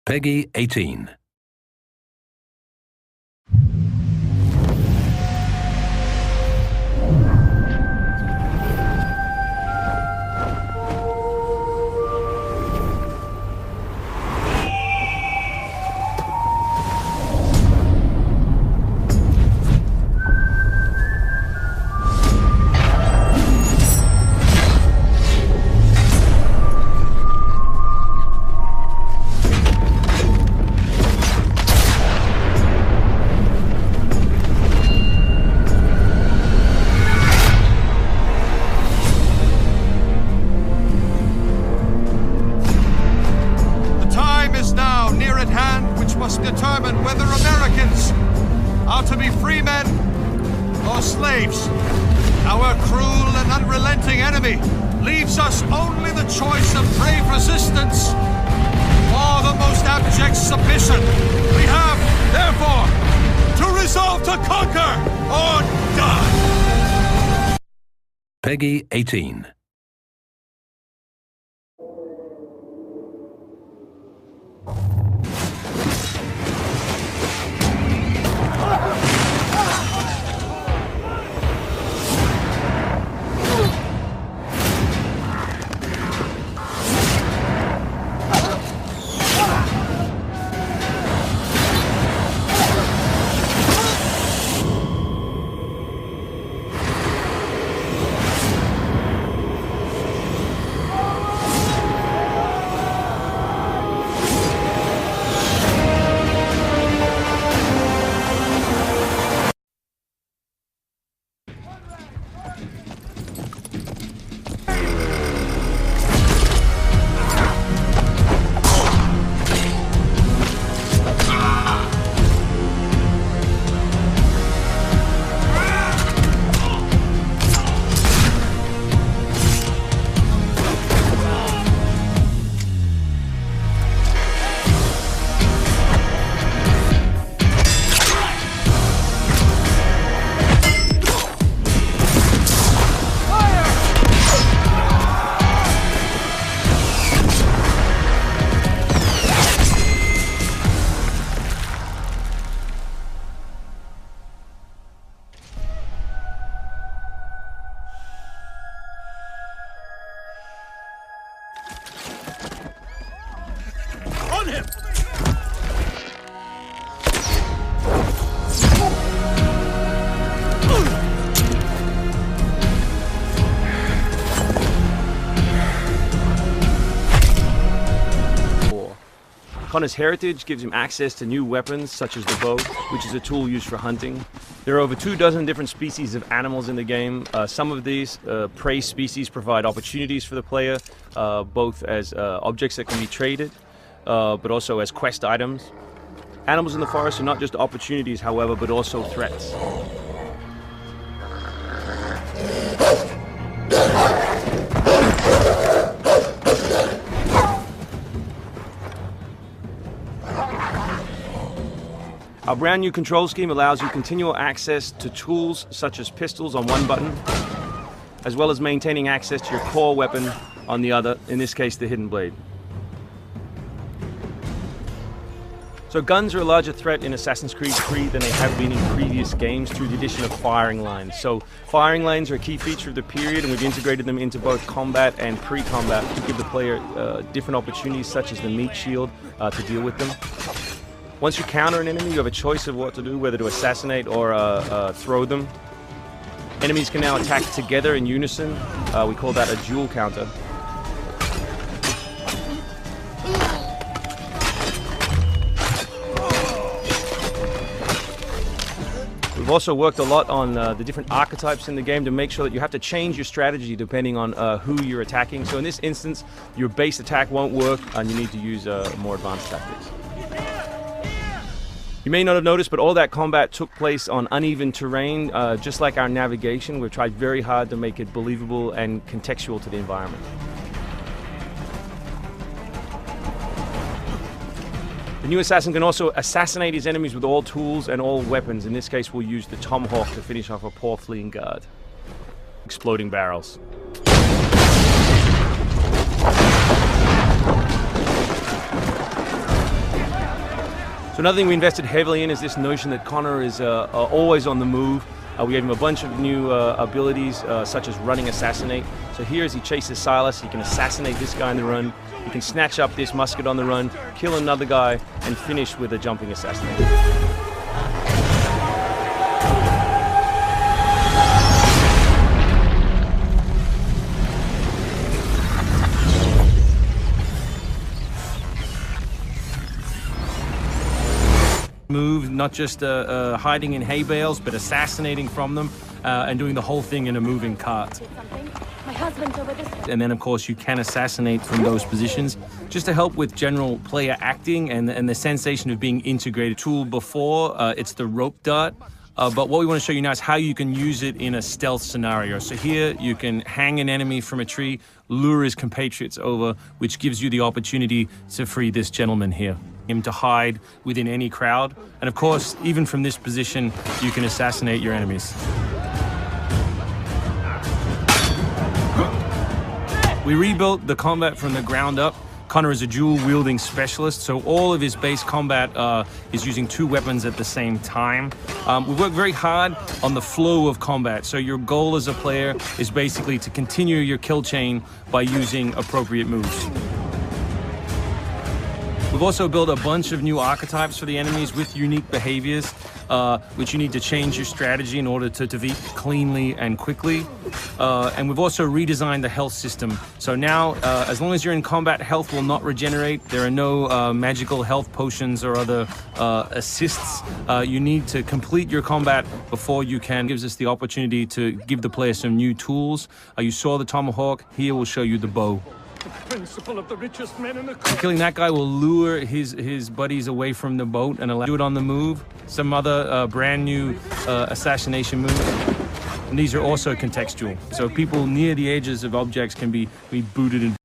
Peggy 18. Must determine whether Americans are to be free men or slaves. Our cruel and unrelenting enemy leaves us only the choice of brave resistance or the most abject submission. We have, therefore, to resolve to conquer or die. Peggy 18. On him! Connor's heritage gives him access to new weapons such as the bow, which is a tool used for hunting. There are over 24 different species of animals in the game. Some of these prey species provide opportunities for the player, both as objects that can be traded, but also as quest items. Animals in the forest are not just opportunities, however, but also threats. Our brand new control scheme allows you continual access to tools such as pistols on one button, as well as maintaining access to your core weapon on the other, in this case the hidden blade. So guns are a larger threat in Assassin's Creed 3 than they have been in previous games through the addition of firing lines. So firing lines are a key feature of the period, and we've integrated them into both combat and pre-combat to give the player different opportunities such as the meat shield to deal with them. Once you counter an enemy, you have a choice of what to do, whether to assassinate or throw them. Enemies can now attack together in unison. We call that a dual counter. We've also worked a lot on the different archetypes in the game to make sure that you have to change your strategy depending on who you're attacking. So in this instance, your base attack won't work and you need to use more advanced tactics. You may not have noticed, but all that combat took place on uneven terrain, just like our navigation. We've tried very hard to make it believable and contextual to the environment. The new assassin can also assassinate his enemies with all tools and all weapons. In this case, we'll use the tomahawk to finish off a poor fleeing guard. Exploding barrels. So another thing we invested heavily in is this notion that Connor is always on the move. We gave him a bunch of new abilities, such as running assassinate. So here as he chases Silas, he can assassinate this guy on the run, he can snatch up this musket on the run, kill another guy, and finish with a jumping assassinate. Move, not just hiding in hay bales, but assassinating from them and doing the whole thing in a moving cart. My husband's over this way. And then, of course, you can assassinate from those positions just to help with general player acting and the sensation of being integrated. Tool before, it's the rope dart. But what we want to show you now is how you can use it in a stealth scenario. So here you can hang an enemy from a tree, lure his compatriots over, which gives you the opportunity to free this gentleman here. Him to hide within any crowd. And of course, even from this position, you can assassinate your enemies. We rebuilt the combat from the ground up. Connor is a dual-wielding specialist, so all of his base combat is using two weapons at the same time. We've worked very hard on the flow of combat, so your goal as a player is basically to continue your kill chain by using appropriate moves. We've also built a bunch of new archetypes for the enemies with unique behaviors, which you need to change your strategy in order to defeat cleanly and quickly. And we've also redesigned the health system. So now, as long as you're in combat, health will not regenerate. There are no magical health potions or other assists. You need to complete your combat before you can. It gives us the opportunity to give the player some new tools. You saw the tomahawk. Here we'll show you the bow. Principle of the richest men in the country. Killing that guy will lure his buddies away from the boat and allow do it on the move. Some other brand new assassination moves. And these are also contextual. So people near the edges of objects can be booted in.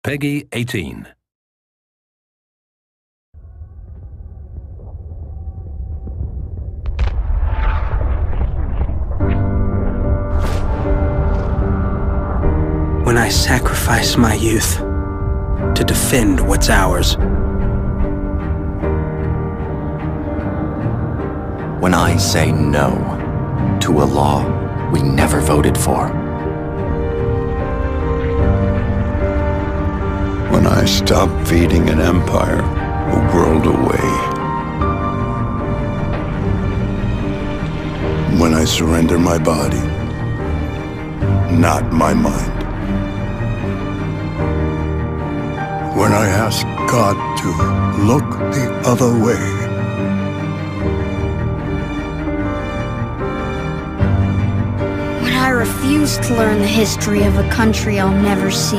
Peggy 18. When I sacrifice my youth to defend what's ours. When I say no to a law we never voted for. When I stop feeding an empire a world away. When I surrender my body, not my mind. When I ask God to look the other way. When I refuse to learn the history of a country I'll never see.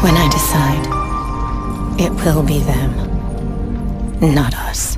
When I decide, it will be them, not us.